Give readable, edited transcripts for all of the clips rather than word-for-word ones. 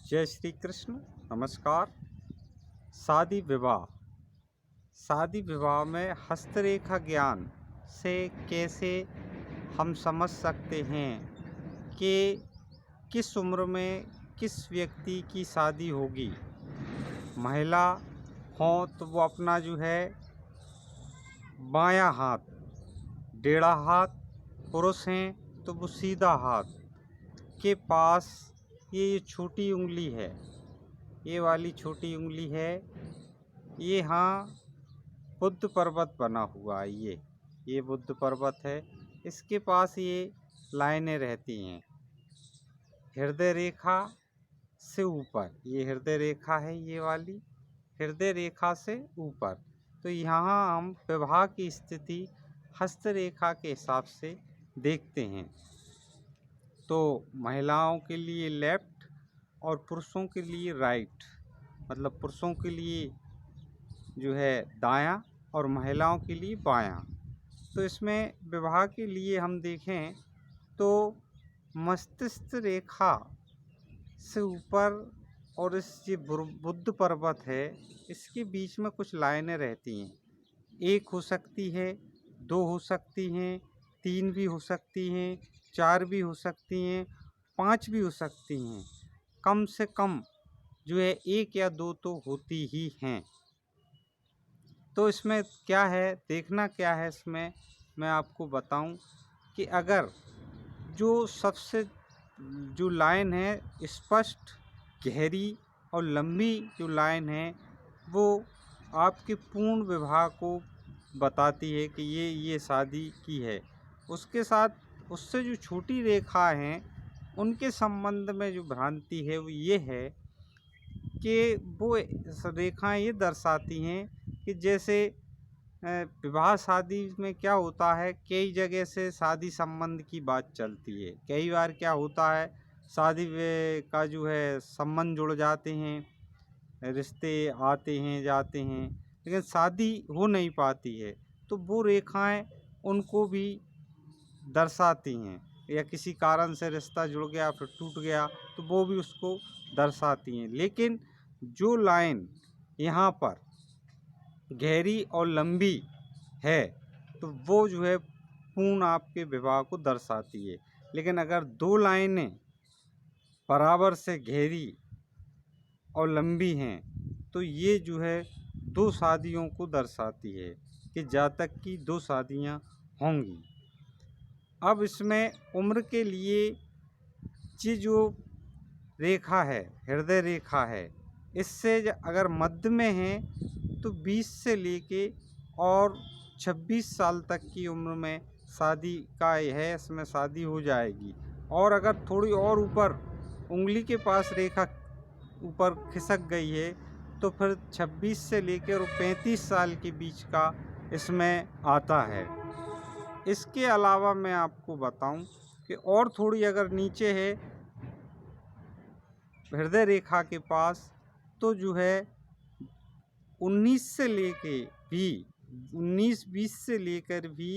जय श्री कृष्ण। नमस्कार। शादी विवाह में हस्तरेखा ज्ञान से कैसे हम समझ सकते हैं कि किस उम्र में किस व्यक्ति की शादी होगी। महिला हो तो वो अपना जो है बायां हाथ टेढ़ा हाथ, पुरुष हैं तो वो सीधा हाथ के पास ये छोटी उंगली है, ये वाली छोटी उंगली है, ये यहाँ बुद्ध पर्वत बना हुआ है। ये बुद्ध पर्वत है। इसके पास ये लाइनें रहती हैं हृदय रेखा से ऊपर। ये हृदय रेखा है, ये वाली हृदय रेखा से ऊपर। तो यहाँ हम विवाह की स्थिति हस्तरेखा के हिसाब से देखते हैं। तो महिलाओं के लिए लेफ्ट और पुरुषों के लिए राइट, मतलब पुरुषों के लिए जो है दायां और महिलाओं के लिए बायां। तो इसमें विवाह के लिए हम देखें तो मस्तिष्क रेखा से ऊपर और इस ये बुद्ध पर्वत है, इसके बीच में कुछ लाइनें रहती हैं। एक हो सकती है, दो हो सकती हैं, तीन भी हो सकती हैं, चार भी हो सकती हैं, पांच भी हो सकती हैं। कम से कम जो है एक या दो तो होती ही हैं। तो इसमें क्या है, देखना क्या है इसमें मैं आपको बताऊं कि अगर जो सबसे जो लाइन है स्पष्ट, गहरी और लंबी जो लाइन है वो आपके पूर्ण विवाह को बताती है कि ये शादी की है। उसके साथ उससे जो छोटी रेखा हैं उनके संबंध में जो भ्रांति है वो ये है कि वो रेखाएं ये दर्शाती हैं कि जैसे विवाह शादी में क्या होता है, कई जगह से शादी संबंध की बात चलती है। कई बार क्या होता है, शादी का जो है संबंध जुड़ जाते हैं, रिश्ते आते हैं जाते हैं, लेकिन शादी हो नहीं पाती है। तो वो रेखाएं उनको भी दर्शाती हैं, या किसी कारण से रिश्ता जुड़ गया फिर टूट गया तो वो भी उसको दर्शाती हैं। लेकिन जो लाइन यहाँ पर गहरी और लंबी है तो वो जो है पूर्ण आपके विवाह को दर्शाती है। लेकिन अगर दो लाइनें बराबर से गहरी और लंबी हैं तो ये जो है दो शादियों को दर्शाती है कि जातक की दो शादियां होंगी। अब इसमें उम्र के लिए ये जो रेखा है हृदय रेखा है, इससे अगर मध्य में है तो 20 से लेके और 26 साल तक की उम्र में शादी का है, इसमें शादी हो जाएगी। और अगर थोड़ी और ऊपर उंगली के पास रेखा ऊपर खिसक गई है तो फिर 26 से लेकर 35 साल के बीच का इसमें आता है। इसके अलावा मैं आपको बताऊं कि और थोड़ी अगर नीचे है हृदय रेखा के पास तो जो है 19 से लेके भी 19-20 से लेकर भी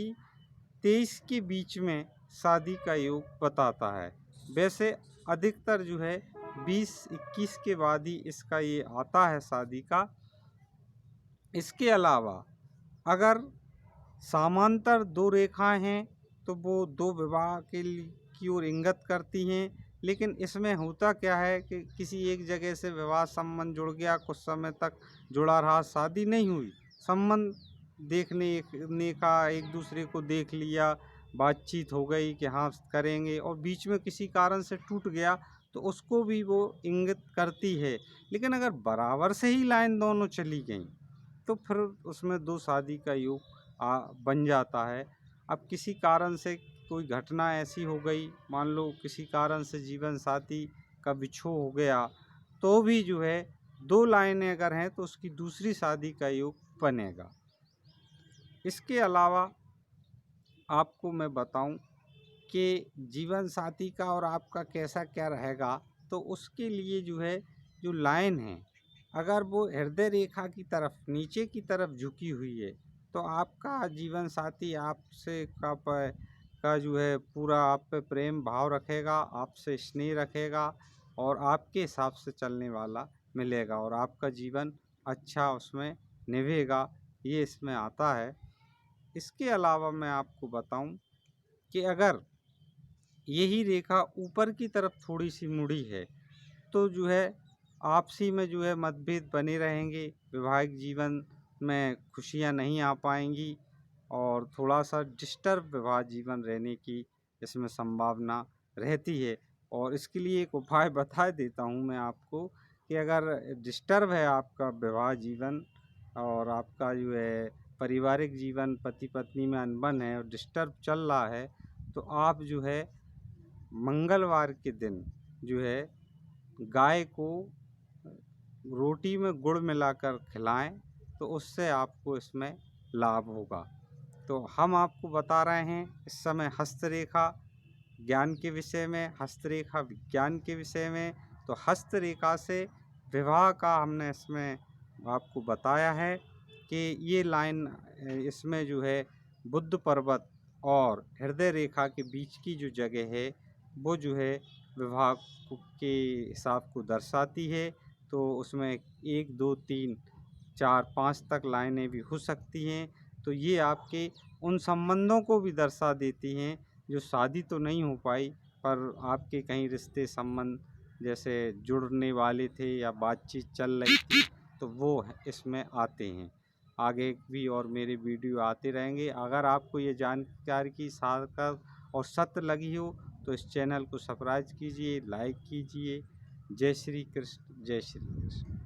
23 के बीच में शादी का योग बताता है। वैसे अधिकतर जो है 20-21 के बाद ही इसका ये आता है शादी का। इसके अलावा अगर समांतर दो रेखाएं हैं तो वो दो विवाह की ओर इंगित करती हैं। लेकिन इसमें होता क्या है कि किसी एक जगह से विवाह संबंध जुड़ गया, कुछ समय तक जुड़ा रहा, शादी नहीं हुई, संबंध देखने का एक दूसरे को देख लिया, बातचीत हो गई कि हाँ करेंगे, और बीच में किसी कारण से टूट गया तो उसको भी वो इंगित करती है। लेकिन अगर बराबर से ही लाइन दोनों चली गई तो फिर उसमें दो शादी का योग बन जाता है। अब किसी कारण से कोई घटना ऐसी हो गई, मान लो किसी कारण से जीवन साथी का बिछोह हो गया, तो भी जो है दो लाइनें अगर हैं तो उसकी दूसरी शादी का योग बनेगा। इसके अलावा आपको मैं बताऊं कि जीवन साथी का और आपका कैसा क्या रहेगा, तो उसके लिए जो है जो लाइन है अगर वो हृदय रेखा की तरफ नीचे की तरफ झुकी हुई है तो आपका जीवन साथी आपसे का जो है पूरा आप पे प्रेम भाव रखेगा, आपसे स्नेह रखेगा, और आपके हिसाब से चलने वाला मिलेगा और आपका जीवन अच्छा उसमें निभेगा, ये इसमें आता है। इसके अलावा मैं आपको बताऊं कि अगर यही रेखा ऊपर की तरफ थोड़ी सी मुड़ी है तो जो है आपसी में जो है मतभेद बने रहेंगे, वैवाहिक जीवन में खुशियां नहीं आ पाएंगी और थोड़ा सा डिस्टर्ब वैवाहिक जीवन रहने की इसमें संभावना रहती है। और इसके लिए एक उपाय बता देता हूँ मैं आपको कि अगर डिस्टर्ब है आपका वैवाहिक जीवन और आपका जो है पारिवारिक जीवन पति पत्नी में अनबन है और डिस्टर्ब चल रहा है, तो आप जो है मंगलवार के दिन जो है गाय को रोटी में गुड़ मिलाकर खिलाएं, तो उससे आपको इसमें लाभ होगा। तो हम आपको बता रहे हैं इस समय हस्तरेखा ज्ञान के विषय में, हस्तरेखा विज्ञान के विषय में। तो हस्तरेखा से विवाह का हमने इसमें आपको बताया है कि ये लाइन इसमें जो है बुद्ध पर्वत और हृदय रेखा के बीच की जो जगह है वो जो है विवाह के हिसाब को दर्शाती है। तो उसमें 1 2 3 4 5 तक लाइनें भी हो सकती हैं। तो ये आपके उन संबंधों को भी दर्शा देती हैं जो शादी तो नहीं हो पाई पर आपके कहीं रिश्ते संबंध जैसे जुड़ने वाले थे या बातचीत चल रही थी, तो वो इसमें आते हैं। आगे भी और मेरे वीडियो आते रहेंगे। अगर आपको ये जानकारी की सार्थक और सत्य लगी हो तो इस चैनल को सब्सक्राइब कीजिए, लाइक कीजिए। जय श्री कृष्ण, जय श्री कृष्ण।